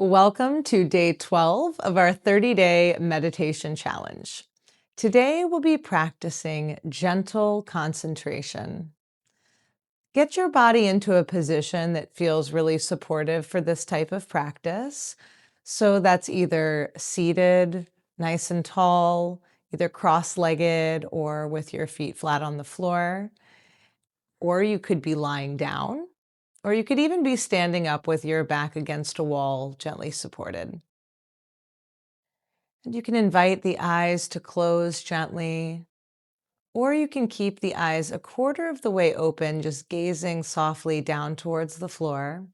Welcome to day 12 of our 30-day meditation challenge. Today we'll be practicing gentle concentration. Get your body into a position that feels really supportive for this type of practice. So that's either seated, nice and tall, either cross-legged or with your feet flat on the floor, or you could be lying down, or you could even be standing up with your back against a wall, gently supported. And you can invite the eyes to close gently, or you can keep the eyes a quarter of the way open, just gazing softly down towards the floor,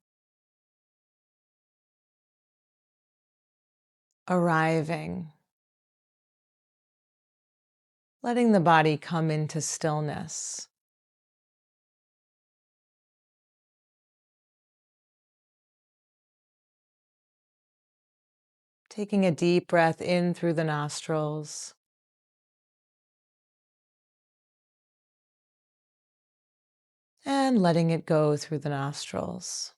arriving, letting the body come into stillness. Taking a deep breath in through the nostrils and letting it go through the nostrils.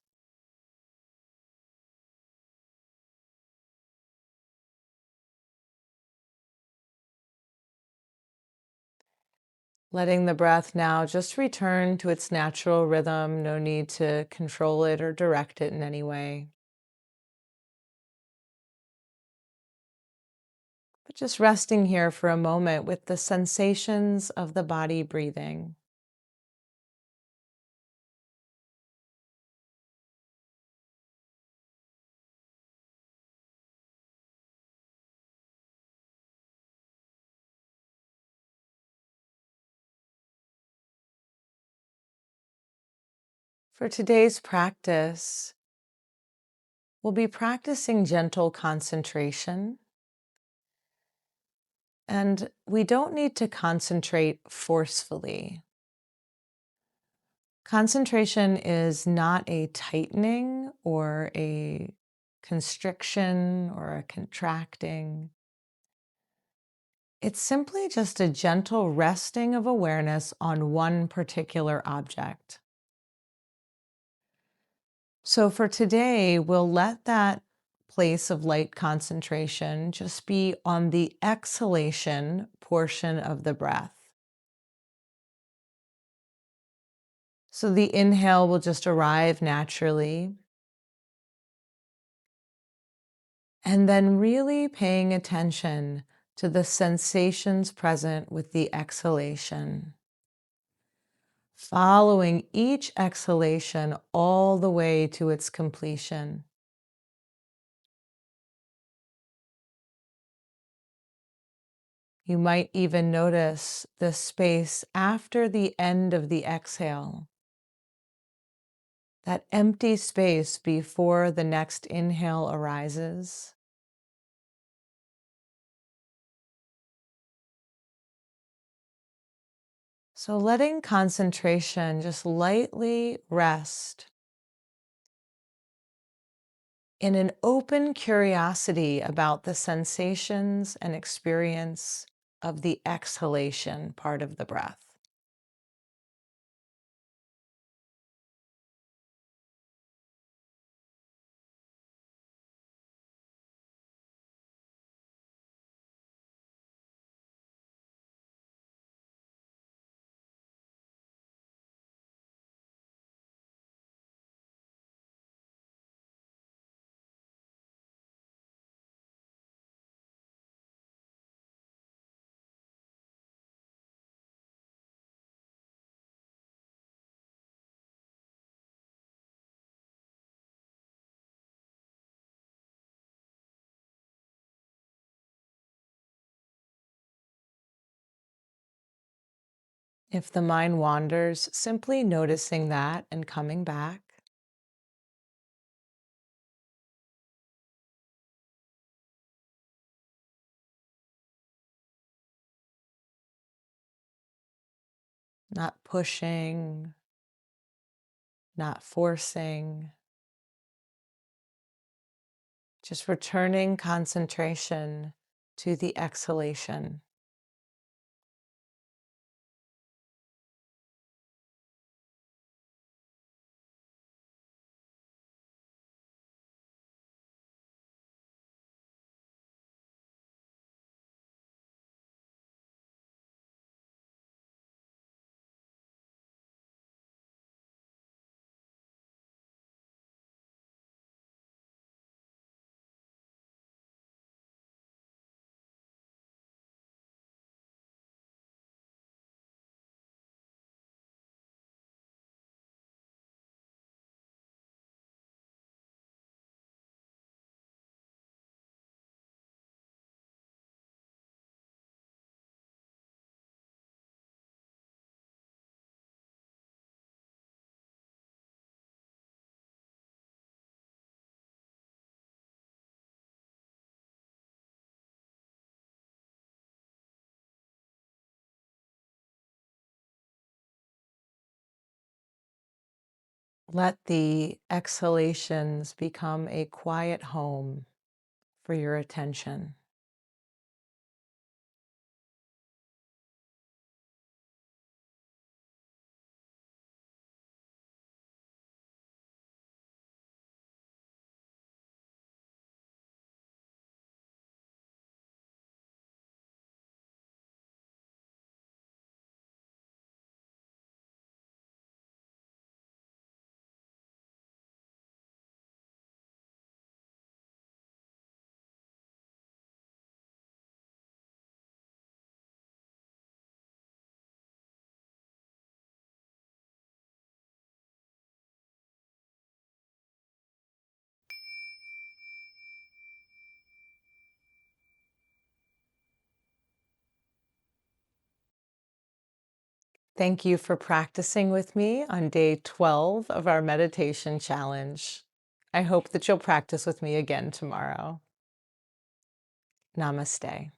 Letting the breath now just return to its natural rhythm. No need to control it or direct it in any way. But just resting here for a moment with the sensations of the body breathing. For today's practice, we'll be practicing gentle concentration. And we don't need to concentrate forcefully. Concentration is not a tightening or a constriction or a contracting. It's simply just a gentle resting of awareness on one particular object. So for today, we'll let that place of light concentration just be on the exhalation portion of the breath. So the inhale will just arrive naturally. And then really paying attention to the sensations present with the exhalation. Following each exhalation all the way to its completion. You might even notice the space after the end of the exhale, that empty space before the next inhale arises. So letting concentration just lightly rest in an open curiosity about the sensations and experience of the exhalation part of the breath. If the mind wanders, simply noticing that and coming back. Not pushing, not forcing, just returning concentration to the exhalation. Let the exhalations become a quiet home for your attention. Thank you for practicing with me on day 12 of our meditation challenge. I hope that you'll practice with me again tomorrow. Namaste.